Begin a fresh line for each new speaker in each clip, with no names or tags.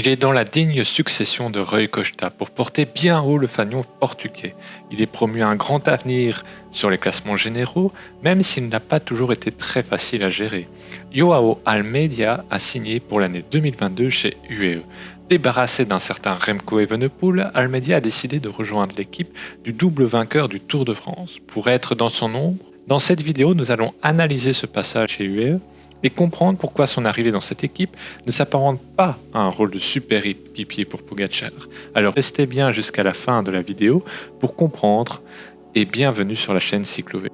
Il est dans la digne succession de Rui Costa pour porter bien haut le fanion portugais. Il est promu à un grand avenir sur les classements généraux, même s'il n'a pas toujours été très facile à gérer. João Almeida a signé pour l'année 2022 chez UAE. Débarrassé d'un certain Remco Evenepoel, Almeida a décidé de rejoindre l'équipe du double vainqueur du Tour de France. Pour être dans son ombre, dans cette vidéo, nous allons analyser ce passage chez UAE et comprendre pourquoi son arrivée dans cette équipe ne s'apparente pas à un rôle de super équipier pour Pogačar. Alors restez bien jusqu'à la fin de la vidéo pour comprendre et bienvenue sur la chaîne Cyclo-V.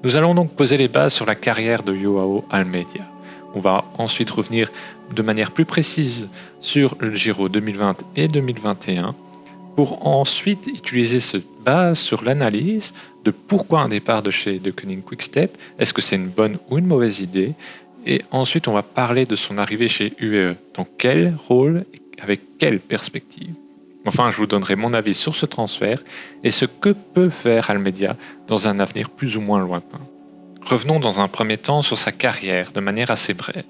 Nous allons donc poser les bases sur la carrière de João Almeida. On va ensuite revenir de manière plus précise sur le Giro 2020 et 2021 pour ensuite utiliser cette base sur l'analyse de pourquoi un départ de chez De Koning Quick-Step, est-ce que c'est une bonne ou une mauvaise idée, et ensuite on va parler de son arrivée chez UAE, dans quel rôle, avec quelle perspective. Enfin, je vous donnerai mon avis sur ce transfert et ce que peut faire Almeida dans un avenir plus ou moins lointain. Revenons dans un premier temps sur sa carrière de manière assez brève.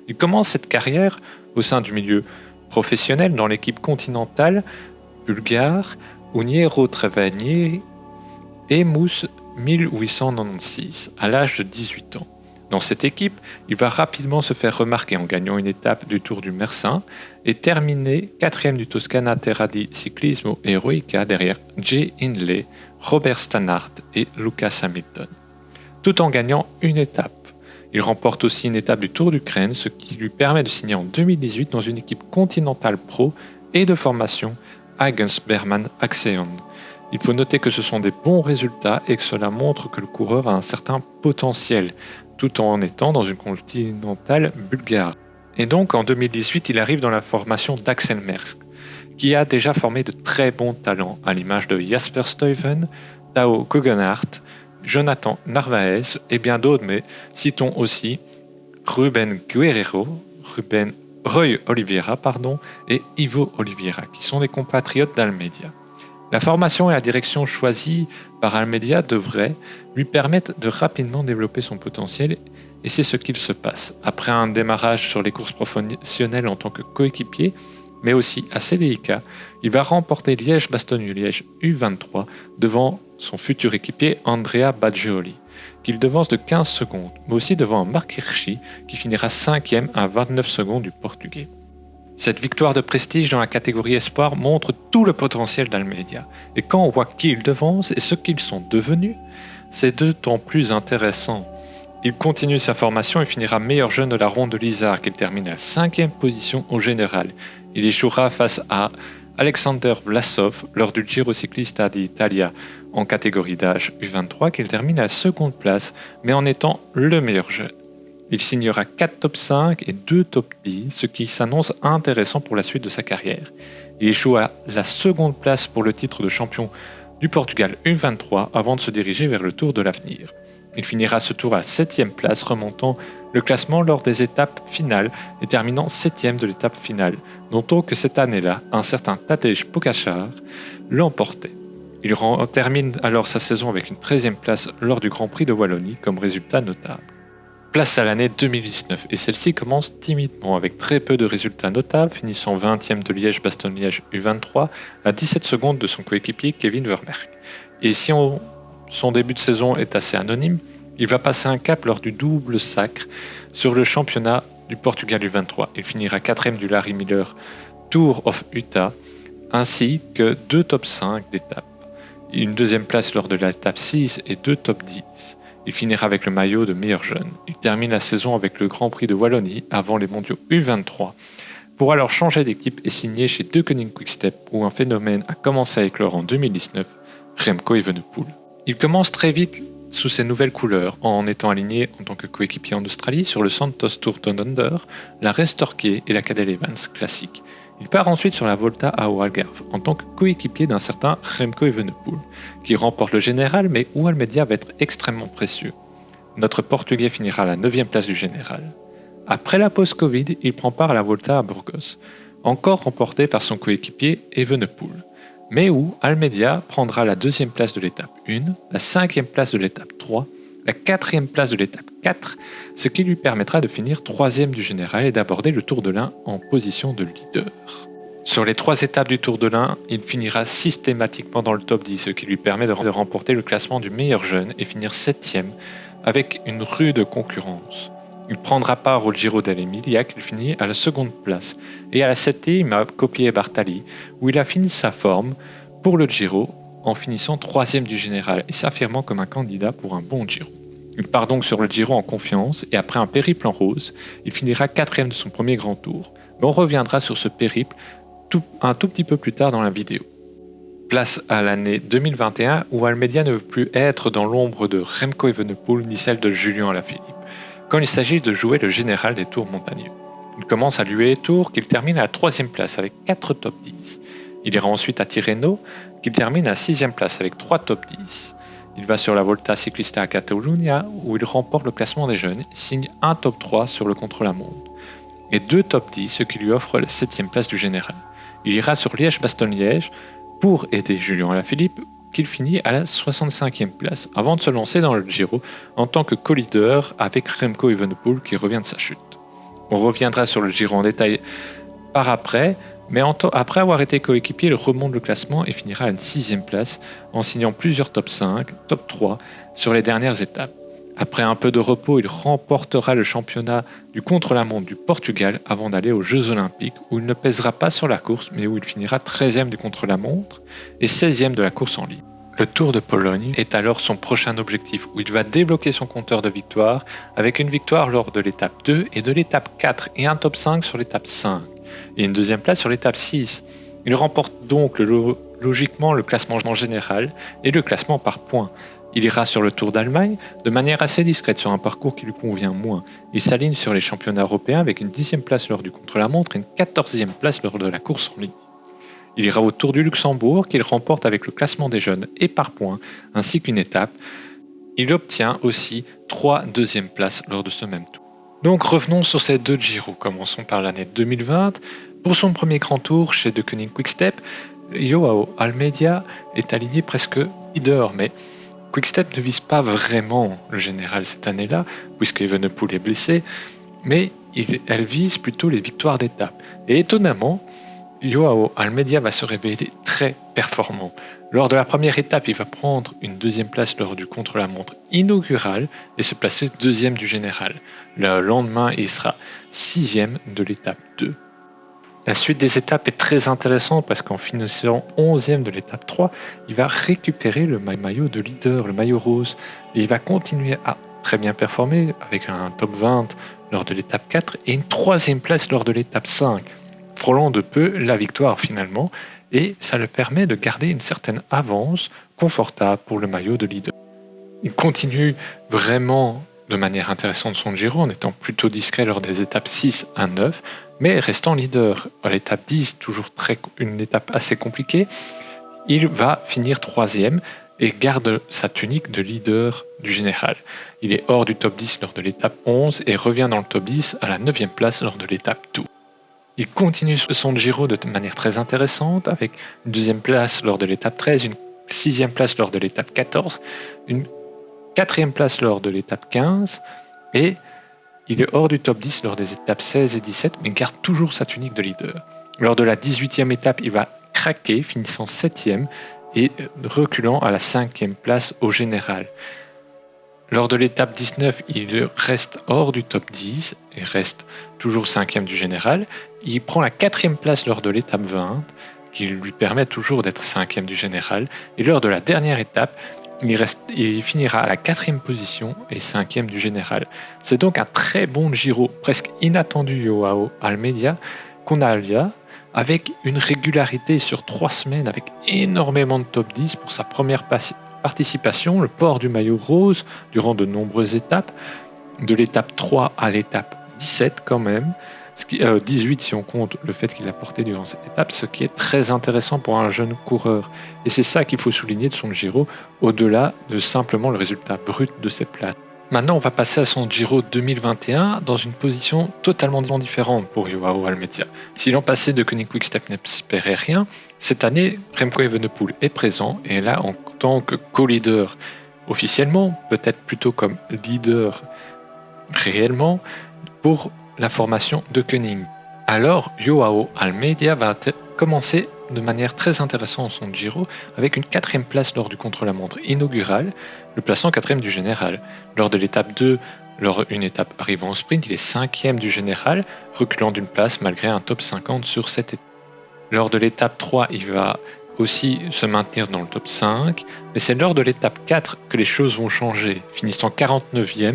Il commence cette carrière au sein du milieu professionnel dans l'équipe continentale bulgare Uniero Trevanieri et Mousse 1896 à l'âge de 18 ans. Dans cette équipe, il va rapidement se faire remarquer en gagnant une étape du Tour du Mersin et terminer 4e du Toscana Terra di Ciclismo Eroica derrière Jay Hindley, Robert Stannard et Lucas Hamilton, tout en gagnant une étape. Il remporte aussi une étape du Tour d'Ukraine, ce qui lui permet de signer en 2018 dans une équipe continentale pro et de formation Hagens Berman Axeon. Il faut noter que ce sont des bons résultats et que cela montre que le coureur a un certain potentiel, tout en étant dans une continentale bulgare. Et donc en 2018, il arrive dans la formation d'Axel Merckx, qui a déjà formé de très bons talents, à l'image de Jasper Stuyven, Tao Geoghegaert, Jonathan Narvaez et bien d'autres, mais citons aussi Ruben Guerreiro, Rui Oliveira et Ivo Oliveira, qui sont des compatriotes d'Almeida. La formation et la direction choisies par Almeida devraient lui permettre de rapidement développer son potentiel, et c'est ce qu'il se passe. Après un démarrage sur les courses professionnelles en tant que coéquipier, mais aussi assez délicat, il va remporter Liège-Bastogne-Liège U23 devant son futur équipier Andrea Baggioli, qu'il devance de 15 secondes, mais aussi devant Marc Hirschi qui finira 5e à 29 secondes du Portugais. Cette victoire de prestige dans la catégorie espoir montre tout le potentiel d'Almeida, et quand on voit qui il devance et ce qu'ils sont devenus, c'est d'autant plus intéressant. Il continue sa formation et finira meilleur jeune de la ronde de l'Isère, qu'il termine à 5e position au général. Il échouera face à Alexander Vlasov lors du Giro Ciclista d'Italia en catégorie d'âge U23 qu'il termine à la seconde place, mais en étant le meilleur jeune. Il signera 4 top 5 et 2 top 10, ce qui s'annonce intéressant pour la suite de sa carrière. Il échoue à la seconde place pour le titre de champion du Portugal U23 avant de se diriger vers le Tour de l'Avenir. Il finira ce tour à 7e place, remontant le classement lors des étapes finales et terminant 7e de l'étape finale, notons que cette année-là, un certain Tadej Pogačar l'emportait. Il termine alors sa saison avec une 13e place lors du Grand Prix de Wallonie comme résultat notable. Place à l'année 2019 et celle-ci commence timidement avec très peu de résultats notables, finissant 20e de Liège-Bastogne-Liège U23 à 17 secondes de son coéquipier Kevin Vermeersch. Et si son début de saison est assez anonyme, il va passer un cap lors du double sacre sur le championnat du Portugal U23. Il finira 4e du Larry Miller Tour of Utah, ainsi que 2 top 5 d'étape. Une 2e place lors de l'étape 6 et 2 top 10. Il finira avec le maillot de meilleur jeune. Il termine la saison avec le Grand Prix de Wallonie avant les mondiaux U23, pour alors changer d'équipe et signer chez De Koning Quick-Step, où un phénomène a commencé à éclore en 2019, Remco Evenepoel. Il commence très vite sous ses nouvelles couleurs, en étant aligné en tant que coéquipier en Australie sur le Santos Tour Down Under, la Race Torquay et la Cadel Evans classique. Il part ensuite sur la Volta ao Algarve en tant que coéquipier d'un certain Remco Evenepoel, qui remporte le général mais où Almeida va être extrêmement précieux. Notre Portugais finira à la 9e place du général. Après la pause Covid, il prend part à la Volta à Burgos, encore remportée par son coéquipier Evenepoel, mais où Almeida prendra la 2e place de l'étape 1, la 5e place de l'étape 3, la 4e place de l'étape 4, ce qui lui permettra de finir 3e du général et d'aborder le Tour de l'Ain en position de leader. Sur les 3 étapes du Tour de l'Ain, il finira systématiquement dans le top 10, ce qui lui permet de remporter le classement du meilleur jeune et finir 7e avec une rude concurrence. Il prendra part au Giro dell'Emilia qu'il finit à la seconde place. Et à la 7e, il m'a copié Bartali, où il a fini sa forme pour le Giro en finissant 3e du général et s'affirmant comme un candidat pour un bon Giro. Il part donc sur le Giro en confiance et après un périple en rose, il finira 4e de son premier grand tour. Mais on reviendra sur ce périple un tout petit peu plus tard dans la vidéo. Place à l'année 2021 où Almeida ne veut plus être dans l'ombre de Remco Evenepoel ni celle de Julien Alaphilippe, quand il s'agit de jouer le général des tours montagneux. Il commence à lui les tours qu'il termine à la 3e place avec 4 top 10. Il ira ensuite à Tirreno qu'il termine à la 6e place avec 3 top 10. Il va sur la Volta Ciclista a Catalunya où il remporte le classement des jeunes et signe un top 3 sur le contre-la-montre et 2 top 10, ce qui lui offre la 7e place du général. Il ira sur Liège-Bastogne-Liège pour aider Julien Alaphilippe, qu'il finit à la 65e place, avant de se lancer dans le Giro en tant que co-leader avec Remco Evenepoel qui revient de sa chute. On reviendra sur le Giro en détail par après, mais après avoir été coéquipier, il remonte le classement et finira à une 6e place en signant plusieurs top 5, top 3 sur les dernières étapes. Après un peu de repos, il remportera le championnat du contre-la-montre du Portugal avant d'aller aux Jeux Olympiques où il ne pèsera pas sur la course mais où il finira 13e du contre-la-montre et 16e de la course en ligne. Le Tour de Pologne est alors son prochain objectif où il va débloquer son compteur de victoires avec une victoire lors de l'étape 2 et de l'étape 4 et un top 5 sur l'étape 5 et une 2e place sur l'étape 6. Il remporte donc logiquement le classement général et le classement par points. Il ira sur le Tour d'Allemagne de manière assez discrète sur un parcours qui lui convient moins. Il s'aligne sur les championnats européens avec une 10e place lors du contre-la-montre et une 14e place lors de la course en ligne. Il ira au Tour du Luxembourg qu'il remporte avec le classement des jeunes et par points, ainsi qu'une étape. Il obtient aussi 3 deuxièmes places lors de ce même tour. Donc revenons sur ces 2 Giro. Commençons par l'année 2020. Pour son premier grand tour chez De Koning Quick-Step, Joao Almeida est aligné presque leader, mais Quick-Step ne vise pas vraiment le général cette année-là, puisque Evenepoel est blessé, mais elle vise plutôt les victoires d'étape. Et étonnamment, Joao Almeida va se révéler très performant. Lors de la première étape, il va prendre une 2e place lors du contre-la-montre inaugural et se placer 2e du général. Le lendemain, il sera 6e de l'étape 2. La suite des étapes est très intéressante parce qu'en finissant 11e de l'étape 3, il va récupérer le maillot de leader, le maillot rose, et il va continuer à très bien performer avec un top 20 lors de l'étape 4 et une 3e place lors de l'étape 5, frôlant de peu la victoire finalement, et ça le permet de garder une certaine avance confortable pour le maillot de leader. Il continue vraiment de manière intéressante son Giro en étant plutôt discret lors des étapes 6 à 9, mais restant leader. À l'étape 10, toujours une étape assez compliquée, il va finir 3e et garde sa tunique de leader du général. Il est hors du top 10 lors de l'étape 11 et revient dans le top 10 à la 9e place lors de l'étape 12. Il continue son Giro de manière très intéressante avec une 2e place lors de l'étape 13, une 6e place lors de l'étape 14, une 4e place lors de l'étape 15 et il est hors du top 10 lors des étapes 16 et 17 mais garde toujours sa tunique de leader. Lors de la 18e étape, il va craquer, finissant 7e et reculant à la 5e place au général. Lors de l'étape 19, il reste hors du top 10 et reste toujours 5e du général. Il prend la 4e place lors de l'étape 20 qui lui permet toujours d'être 5e du général. Et lors de la dernière étape, il finira à la 4e position et 5e du général. C'est donc un très bon Giro, presque inattendu Joao Almeida, qu'on a là, avec une régularité sur 3 semaines, avec énormément de top 10 pour sa première participation, le port du maillot rose durant de nombreuses étapes, de l'étape 3 à l'étape 17 quand même, 18 si on compte le fait qu'il a porté durant cette étape, ce qui est très intéressant pour un jeune coureur. Et c'est ça qu'il faut souligner de son Giro, au-delà de simplement le résultat brut de cette place. Maintenant, on va passer à son Giro 2021 dans une position totalement différente pour Joao Almeida. Si l'an passé De Koning Quick-Step n'espérait rien, cette année, Remco Evenepoel est présent et est là en tant que co-leader officiellement, peut-être plutôt comme leader réellement pour la formation de Koenig. Alors, Joao Almeida va commencer de manière très intéressante son Giro avec une 4e place lors du contre-la-montre inaugural, le plaçant 4e du général. Lors de l'étape 2, lors d'une étape arrivant au sprint, il est 5e du général, reculant d'une place malgré un top 50 sur cette étape. Lors de l'étape 3, il va aussi se maintenir dans le top 5, mais c'est lors de l'étape 4 que les choses vont changer. Finissant 49e, il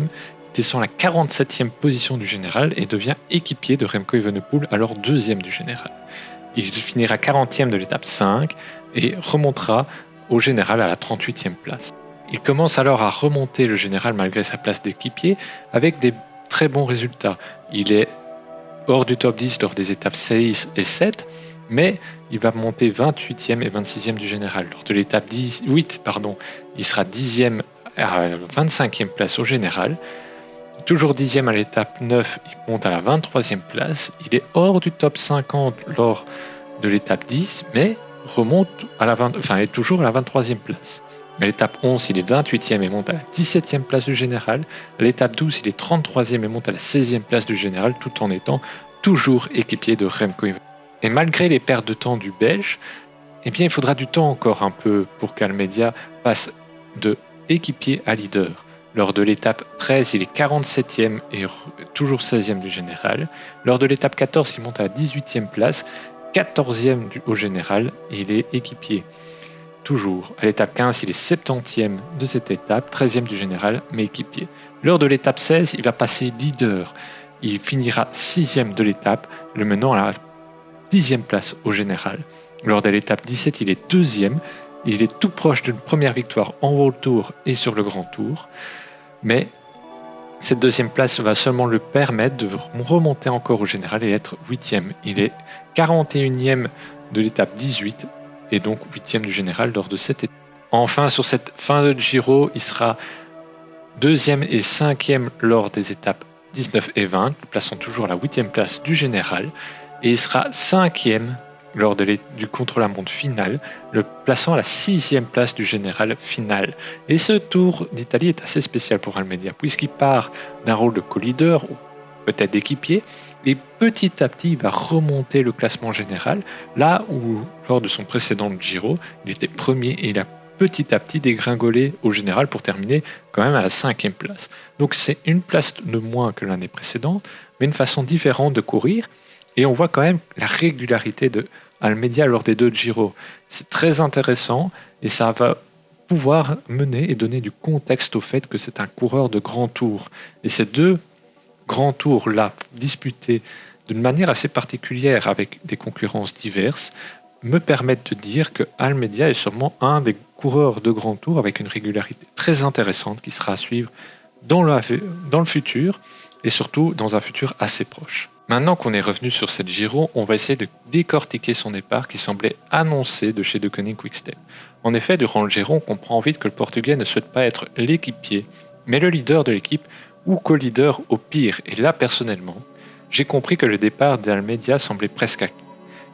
descend à la 47e position du général et devient équipier de Remco Evenepoel, alors 2e du général. Il finira 40e de l'étape 5 et remontera au général à la 38e place. Il commence alors à remonter le général malgré sa place d'équipier avec des très bons résultats. Il est hors du top 10 lors des étapes 6 et 7, mais il va monter 28e et 26e du général. Lors de l'étape 8, il sera 10e à la 25e place au général. Toujours 10e à l'étape 9, il monte à la 23e place. Il est hors du top 50 lors de l'étape 10, mais remonte est toujours à la 23e place. À l'étape 11, il est 28e et monte à la 17e place du général. À l'étape 12, il est 33e et monte à la 16e place du général, tout en étant toujours équipier de Remco Evenepoel. Et malgré les pertes de temps du Belge, il faudra du temps encore un peu pour qu'Almeida passe de équipier à leader. Lors de l'étape 13, il est 47e et toujours 16e du général. Lors de l'étape 14, il monte à la 18e place, 14e au général et il est équipier. Toujours. À l'étape 15, il est 70e de cette étape, 13e du général, mais équipier. Lors de l'étape 16, il va passer leader. Il finira 6e de l'étape, le menant à la 10e place au général. Lors de l'étape 17, il est 2e. Il est tout proche d'une première victoire en World Tour et sur le Grand Tour. Mais cette 2e place va seulement lui permettre de remonter encore au général et être 8e. Il est 41e de l'étape 18 et donc 8e du général lors de cette étape. Enfin, sur cette fin de Giro, il sera 2e et 5e lors des étapes 19 et 20, plaçant toujours à la 8e place du général. Et il sera 5e lors du contre-la-montre final, le plaçant à la 6e place du général final. Et ce Tour d'Italie est assez spécial pour Almeida, puisqu'il part d'un rôle de co-leader, ou peut-être d'équipier, et petit à petit, il va remonter le classement général, là où, lors de son précédent Giro, il était premier et il a petit à petit dégringolé au général pour terminer quand même à la 5e place. Donc c'est une place de moins que l'année précédente, mais une façon différente de courir, et on voit quand même la régularité de Almeida lors des 2 Giro. C'est très intéressant et ça va pouvoir mener et donner du contexte au fait que c'est un coureur de grand tour. Et ces 2 grands tours-là, disputés d'une manière assez particulière avec des concurrences diverses, me permettent de dire que Almeida est sûrement un des coureurs de grand tour avec une régularité très intéressante qui sera à suivre dans le futur et surtout dans un futur assez proche. Maintenant qu'on est revenu sur cette Giro, on va essayer de décortiquer son départ qui semblait annoncé de chez Deceuninck Quick-Step. En effet, durant le Giro, on comprend vite que le Portugais ne souhaite pas être l'équipier, mais le leader de l'équipe ou co-leader au pire. Et là, personnellement, j'ai compris que le départ d'Almeida semblait presque acquis.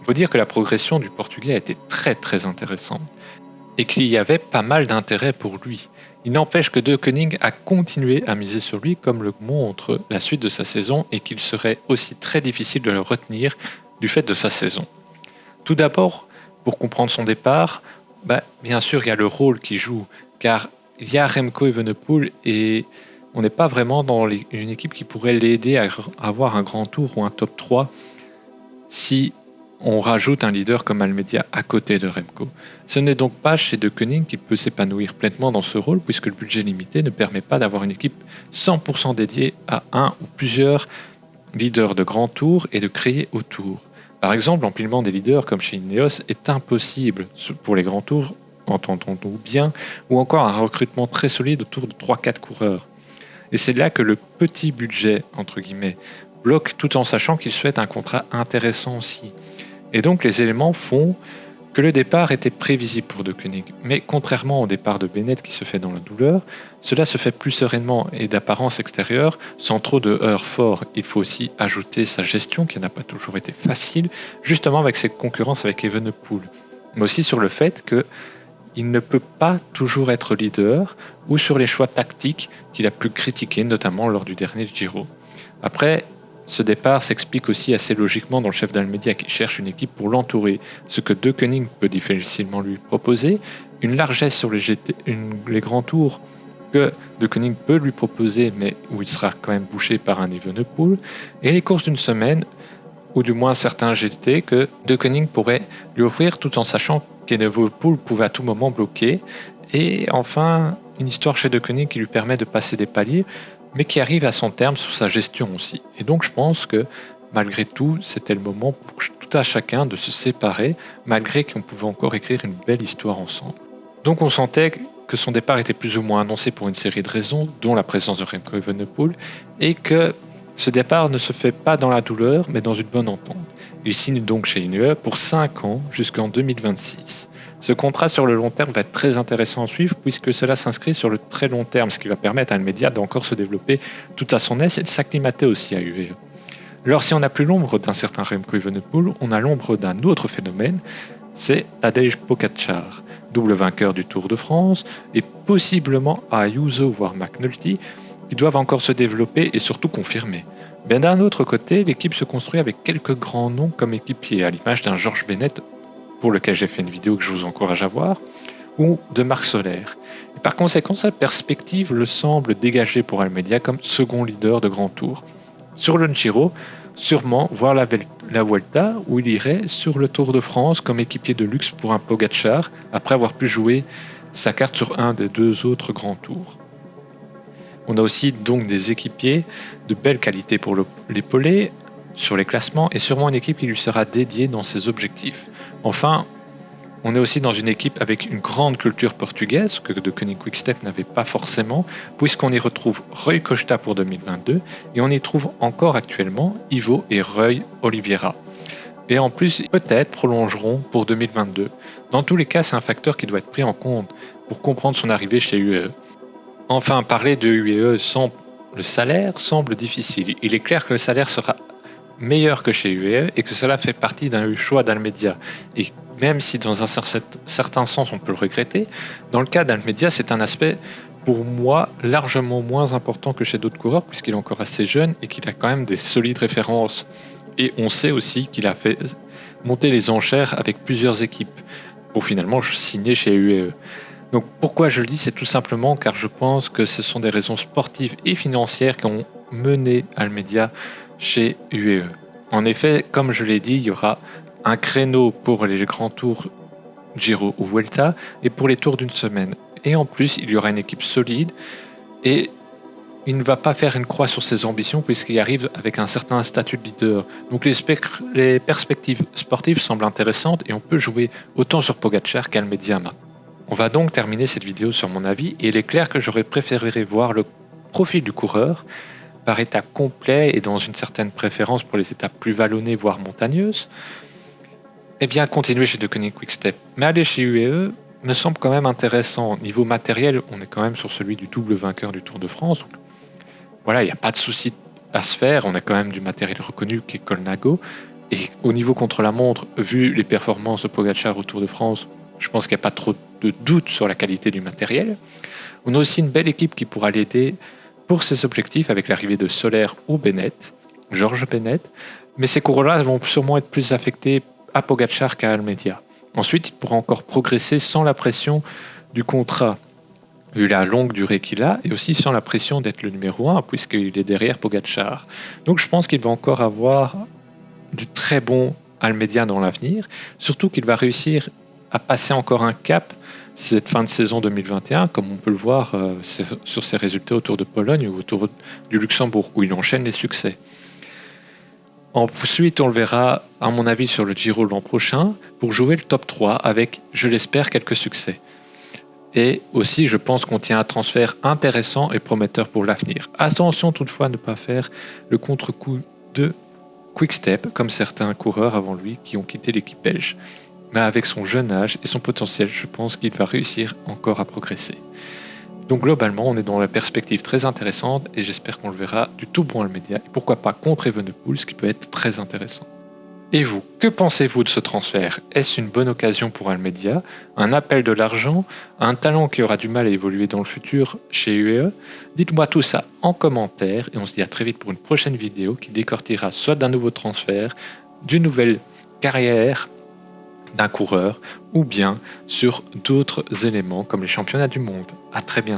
Il faut dire que la progression du Portugais a été très très intéressante et qu'il y avait pas mal d'intérêt pour lui. Il n'empêche que Deceuninck a continué à miser sur lui comme le montre la suite de sa saison et qu'il serait aussi très difficile de le retenir du fait de sa saison. Tout d'abord, pour comprendre son départ, bien sûr il y a le rôle qu'il joue, car il y a Remco Evenepoel et on n'est pas vraiment dans une équipe qui pourrait l'aider à avoir un grand tour ou un top 3 si on rajoute un leader comme Almeida à côté de Remco. Ce n'est donc pas chez Deceuninck qu'il peut s'épanouir pleinement dans ce rôle puisque le budget limité ne permet pas d'avoir une équipe 100% dédiée à un ou plusieurs leaders de grand tour et de créer autour. Par exemple, l'empilement des leaders comme chez Ineos est impossible pour les grands tours, entendons-nous bien, ou encore un recrutement très solide autour de 3-4 coureurs. Et c'est là que le petit budget, entre guillemets, bloque tout en sachant qu'il souhaite un contrat intéressant aussi. Et donc les éléments font que le départ était prévisible pour Deceuninck. Mais contrairement au départ de Bennett qui se fait dans la douleur, cela se fait plus sereinement et d'apparence extérieure, sans trop de heurts forts. Il faut aussi ajouter sa gestion qui n'a pas toujours été facile, justement avec cette concurrence avec Evenepoel. Mais aussi sur le fait que il ne peut pas toujours être leader ou sur les choix tactiques qu'il a pu critiquer, notamment lors du dernier Giro. Après, ce départ s'explique aussi assez logiquement dans le chef d'Almeida qui cherche une équipe pour l'entourer, ce que De Koning peut difficilement lui proposer, une largesse sur les grands tours que De Koning peut lui proposer, mais où il sera quand même bouché par un Evenepoel, et les courses d'une semaine, ou du moins certains GT, que De Koning pourrait lui offrir tout en sachant qu'Evenepoel pouvait à tout moment bloquer, et enfin une histoire chez De Koning qui lui permet de passer des paliers, mais qui arrive à son terme sur sa gestion aussi. Et donc je pense que malgré tout, c'était le moment pour tout à chacun de se séparer, malgré qu'on pouvait encore écrire une belle histoire ensemble. Donc on sentait que son départ était plus ou moins annoncé pour une série de raisons, dont la présence de Remco Evenepoel, et que ce départ ne se fait pas dans la douleur, mais dans une bonne entente. Il signe donc chez Ineos pour 5 ans jusqu'en 2026. Ce contrat sur le long terme va être très intéressant à suivre puisque cela s'inscrit sur le très long terme, ce qui va permettre à Almeida d'encore se développer tout à son aise et de s'acclimater aussi à UAE. Alors si on n'a plus l'ombre d'un certain Remco Evenepoel, on a l'ombre d'un autre phénomène, c'est Tadej Pogačar, double vainqueur du Tour de France, et possiblement Ayuso voire McNulty, qui doivent encore se développer et surtout confirmer. Mais d'un autre côté, l'équipe se construit avec quelques grands noms comme équipiers, à l'image d'un George Bennett, pour lequel j'ai fait une vidéo que je vous encourage à voir, ou de Marc Soler. Et par conséquent, sa perspective le semble dégagée pour Almeida comme second leader de Grand Tour. Sur le Giro, sûrement voir la Vuelta, où il irait sur le Tour de France comme équipier de luxe pour un Pogačar, après avoir pu jouer sa carte sur un des 2 autres Grands Tours. On a aussi donc des équipiers de belle qualité pour l'épauler sur les classements et sûrement une équipe qui lui sera dédiée dans ses objectifs. Enfin, on est aussi dans une équipe avec une grande culture portugaise que De Koning Quick-Step n'avait pas forcément, puisqu'on y retrouve Rui Costa pour 2022 et on y trouve encore actuellement Ivo et Rui Oliveira. Et en plus, peut-être prolongeront pour 2022. Dans tous les cas, c'est un facteur qui doit être pris en compte pour comprendre son arrivée chez UAE. Enfin, parler de UAE sans le salaire semble difficile. Il est clair que le salaire sera meilleur que chez UAE et que cela fait partie d'un choix d'Almeida. Et même si dans un certain sens on peut le regretter, dans le cas d'Almeida, c'est un aspect pour moi largement moins important que chez d'autres coureurs puisqu'il est encore assez jeune et qu'il a quand même des solides références. Et on sait aussi qu'il a fait monter les enchères avec plusieurs équipes pour finalement signer chez UAE. Donc pourquoi je le dis, c'est tout simplement car je pense que ce sont des raisons sportives et financières qui ont mené Almeida chez UAE. En effet, comme je l'ai dit, il y aura un créneau pour les grands tours Giro ou Vuelta et pour les tours d'une semaine. Et en plus, il y aura une équipe solide et il ne va pas faire une croix sur ses ambitions puisqu'il arrive avec un certain statut de leader. Donc les perspectives sportives semblent intéressantes et on peut jouer autant sur Pogačar qu'Almeida maintenant. On va donc terminer cette vidéo sur mon avis et il est clair que j'aurais préféré voir le profil du coureur par étape complet et dans une certaine préférence pour les étapes plus vallonnées voire montagneuses, eh bien continuer chez De Koning Quick-Step. Mais aller chez UAE me semble quand même intéressant. Niveau matériel, on est quand même sur celui du double vainqueur du Tour de France. Donc, voilà, il n'y a pas de souci à se faire. On a quand même du matériel reconnu qui est Colnago. Et au niveau contre-la-montre, vu les performances de Pogačar au Tour de France, je pense qu'il n'y a pas trop de doute sur la qualité du matériel. On a aussi une belle équipe qui pourra l'aider pour ses objectifs avec l'arrivée de Soler ou Bennett, George Bennett, mais ces coureurs-là vont sûrement être plus affectés à Pogačar qu'à Almeida. Ensuite, il pourra encore progresser sans la pression du contrat, vu la longue durée qu'il a, et aussi sans la pression d'être le numéro 1, puisqu'il est derrière Pogačar. Donc je pense qu'il va encore avoir du très bon Almeida dans l'avenir, surtout qu'il va réussir à passer encore un cap cette fin de saison 2021, comme on peut le voir sur ses résultats autour de Pologne ou autour du Luxembourg, où il enchaîne les succès. Ensuite, on le verra, à mon avis, sur le Giro l'an prochain, pour jouer le top 3 avec, je l'espère, quelques succès. Et aussi, je pense qu'on tient un transfert intéressant et prometteur pour l'avenir. Attention toutefois à ne pas faire le contre-coup de Quick-Step, comme certains coureurs avant lui qui ont quitté l'équipe belge. Mais avec son jeune âge et son potentiel, je pense qu'il va réussir encore à progresser. Donc globalement, on est dans la perspective très intéressante et j'espère qu'on le verra du tout bon Almeida et pourquoi pas contre Evenepoel, ce qui peut être très intéressant. Et vous, que pensez-vous de ce transfert? Est-ce une bonne occasion pour Almeida? Un appel de l'argent? Un talent qui aura du mal à évoluer dans le futur chez UE? Dites-moi tout ça en commentaire et on se dit à très vite pour une prochaine vidéo qui décortiquera soit d'un nouveau transfert, d'une nouvelle carrière d'un coureur ou bien sur d'autres éléments comme les championnats du monde. À très bientôt.